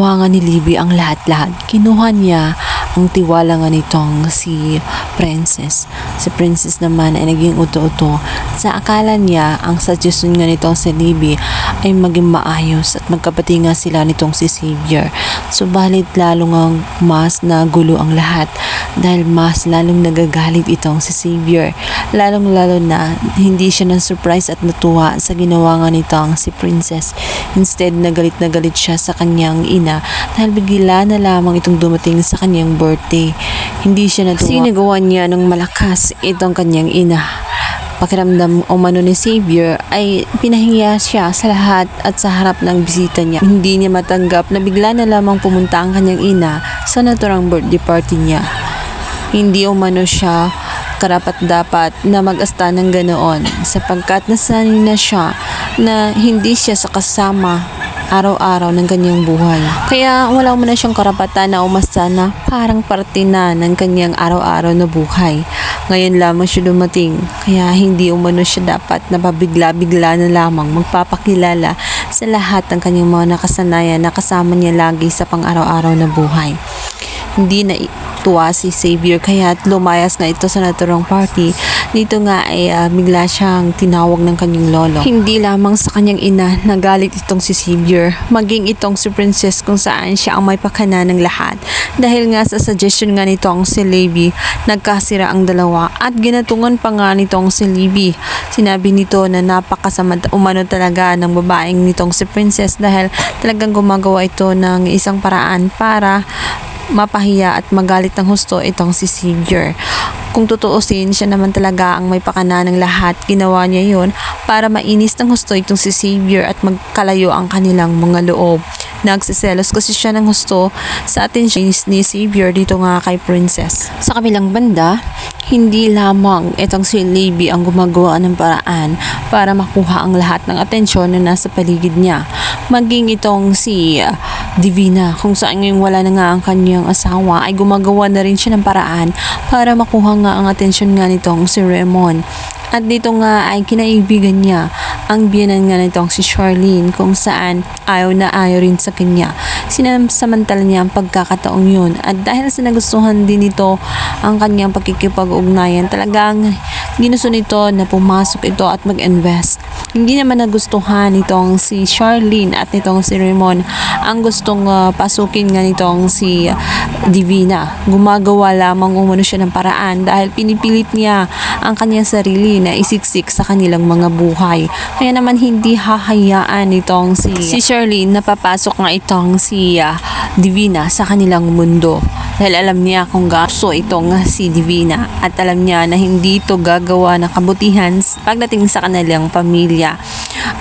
Ginawa nga ni Libby ang lahat-lahat. Kinuha niya ang tiwala nga nitong si Princess. Si Princess naman ay naging uto-uto. Sa akala niya, ang suggestion nga nitong si Libby ay maging maayos at magkapati nga sila nitong si Xavier. Subalit lalo nga mas nagulo ang lahat dahil mas lalong nagagalit itong si Xavier. Lalong-lalo na hindi siya na-surprise at natuwa sa ginawa nga nitong si Princess. Instead, nagalit na galit siya sa kanyang ina dahil bigla na lamang itong dumating sa kanyang birthday. Hindi siya natuwa. Sinagawan niya ng malakas itong kanyang ina. Pakiramdam umano ni Xavier ay pinahiya siya sa lahat at sa harap ng bisita niya. Hindi niya matanggap na bigla na lamang pumunta ang kanyang ina sa naturang birthday party niya. Hindi umano siya karapat-dapat na mag-asta ng ganoon sapagkat nasanay na siya na hindi siya sa kasama araw-araw ng kanyang buhay. Kaya wala mo na siyang karapatan na umasta na parang parte na ng kanyang araw-araw na buhay. Ngayon lamang siya dumating, kaya hindi umano siya dapat na pabigla-bigla na lamang magpapakilala sa lahat ng kanyang mga nakasanayan na kasama niya lagi sa pang-araw-araw na buhay. Hindi na tuwa si Xavier kaya lumayas nga ito sa naturang party. Dito nga ay bigla siyang tinawag ng kanyang lolo. Hindi lamang sa kanyang ina nagalit itong si Xavier, maging itong si Princess kung saan siya ang may pakana ng lahat. Dahil nga sa suggestion nga nitong si Libby, nagkasira ang dalawa at ginatungan pa nga nitong si Libby. Sinabi nito na napakasama umano talaga ng babaeng nitong si Princess dahil talagang gumagawa ito ng isang paraan para mapahiya at magalit ng husto itong si Xavier. Kung tutuusin, siya naman talaga ang may pakana ng lahat. Ginawa niya yun para mainis ng husto itong si Xavier at magkalayo ang kanilang mga loob. Nagsiselos kasi siya ng husto sa atensyon ni Xavier dito nga kay Princess. Sa kabilang banda, hindi lamang itong si Libby ang gumagawa ng paraan para makuha ang lahat ng atensyon na nasa paligid niya. Maging itong si Divina, kung saan ngayong wala na nga ang kanyang asawa, ay gumagawa na rin siya ng paraan para makuha nga ang atensyon nga nitong si Raymond. At dito nga ay kinaibigan niya ang biyenan nga nitong si Charlene kung saan ayaw na ayaw rin sa kanya. Sinasamantala niya ang pagkakataong yun at dahil sa nagustuhan din ito ang kanyang pagkikipag-ugnayan, talagang ginusto nito na pumasok ito at mag-invest. Hindi naman nagustuhan nitong si Charlene at nitong si Raymond ang gustong pasukin nga nitong si Divina. Gumagawa lamang umano siya ng paraan dahil pinipilit niya ang kanyang sarili na isiksik sa kanilang mga buhay. Kaya naman hindi hahayaan nitong si Charlene na papasok nga itong si Divina sa kanilang mundo. Dahil alam niya kung gaso itong si Divina at alam niya na hindi ito gagawa ng kabutihan pagdating sa kanilang pamilya.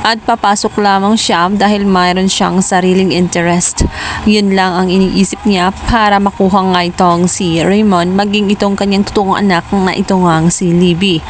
At papasok lamang siya dahil mayroon siyang sariling interest. Yun lang ang iniisip niya para makuha nga itong si Raymond maging itong kanyang totoong anak na ito nga si Libby.